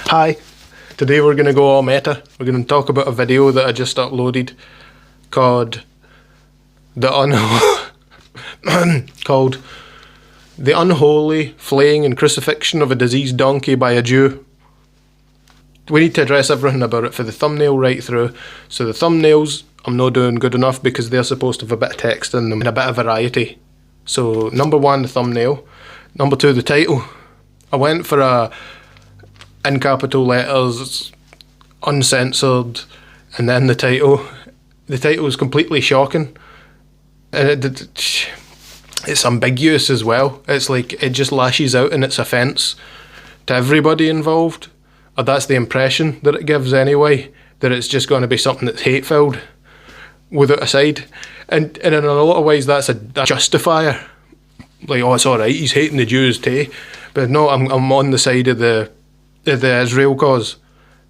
Hi, today we're going to go all meta. We're going to talk about a video that I just uploaded called The Unholy Flaying and Crucifixion of a Diseased Donkey by a Jew. We need to address everything about it for the thumbnail right through. So the thumbnails, I'm not doing good enough because they're supposed to have a bit of text in them and a bit of variety. So number one, the thumbnail. Number two, the title. I went for a in capital letters, uncensored, and then the title. The title is completely shocking, and it's ambiguous as well. It's like it just lashes out in its offence to everybody involved, or that's the impression that it gives anyway. That it's just going to be something that's hate-filled, without a side, and in a lot of ways that's a justifier. Like, oh, it's all right, he's hating the Jews too, but no, I'm on the side of the Israel cause,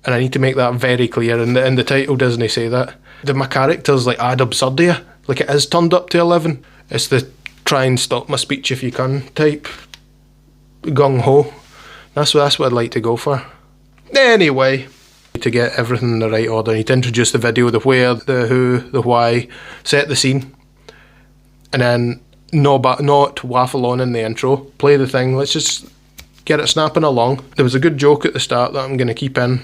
and I need to make that very clear, and the title doesn't say that. My character's like ad absurdia, like it is turned up to 11. It's the try and stop my speech if you can type gung-ho. That's what I'd like to go for. Anyway, to get everything in the right order, I need to introduce the video, the where, the who, the why, set the scene, and then not waffle on in the intro, play the thing, let's just get it snapping along. There was a good joke at the start that I'm going to keep in.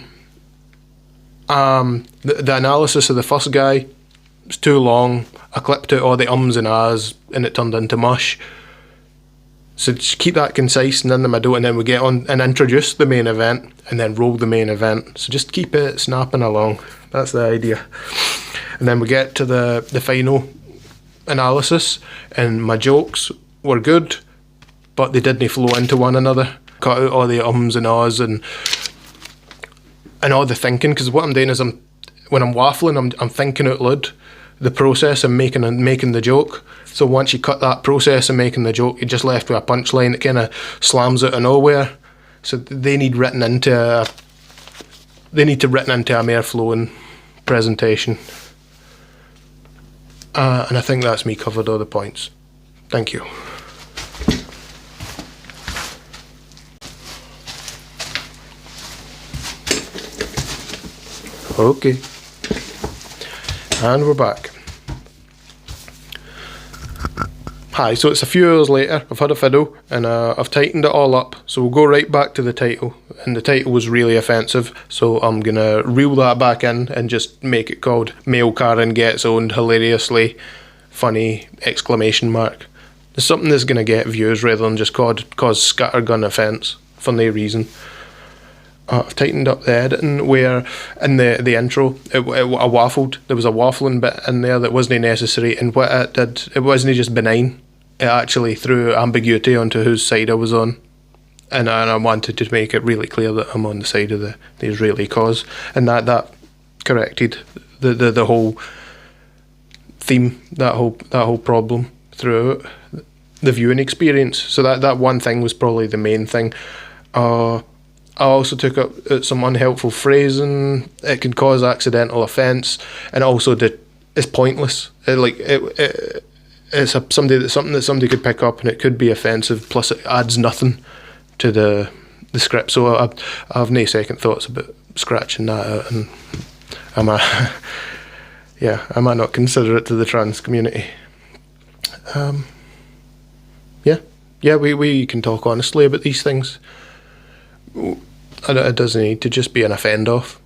The analysis of the first guy was too long. I clipped out all the ums and ahs and it turned into mush. So just keep that concise and in the middle, and then we get on and introduce the main event and then roll the main event. So just keep it snapping along. That's the idea. And then we get to the final analysis, and my jokes were good, but they didn't flow into one another. Cut out all the ums and ahs and all the thinking, because what I'm doing is when I'm waffling, I'm thinking out loud the process of making the joke. So once you cut that process of making the joke, you're just left with a punchline that kind of slams out of nowhere. So they need written into a mere flowing presentation. And I think that's me covered all the points. Thank you. Okay, and we're back. Hi, so it's a few hours later, I've had a fiddle, and I've tightened it all up, so we'll go right back to the title, and the title was really offensive, so I'm gonna reel that back in and just make it called Male Karen Gets Owned Hilariously Funny exclamation mark. It's something that's gonna get views rather than just cause scattergun offence for no reason. I've tightened up the editing where in the intro I waffled. There was a waffling bit in there that wasn't necessary, and what it did, it wasn't just benign, it actually threw ambiguity onto whose side I was on, and I wanted to make it really clear that I'm on the side of the Israeli cause, and that corrected the whole theme, that whole problem throughout the viewing experience. So that one thing was probably the main thing. I also took up some unhelpful phrasing. It can cause accidental offence, and also it's pointless. It's something that somebody could pick up, and it could be offensive. Plus, it adds nothing to the script. So I have no second thoughts about scratching that out, and I might not consider it to the trans community. We can talk honestly about these things. It doesn't need to just be an offend off.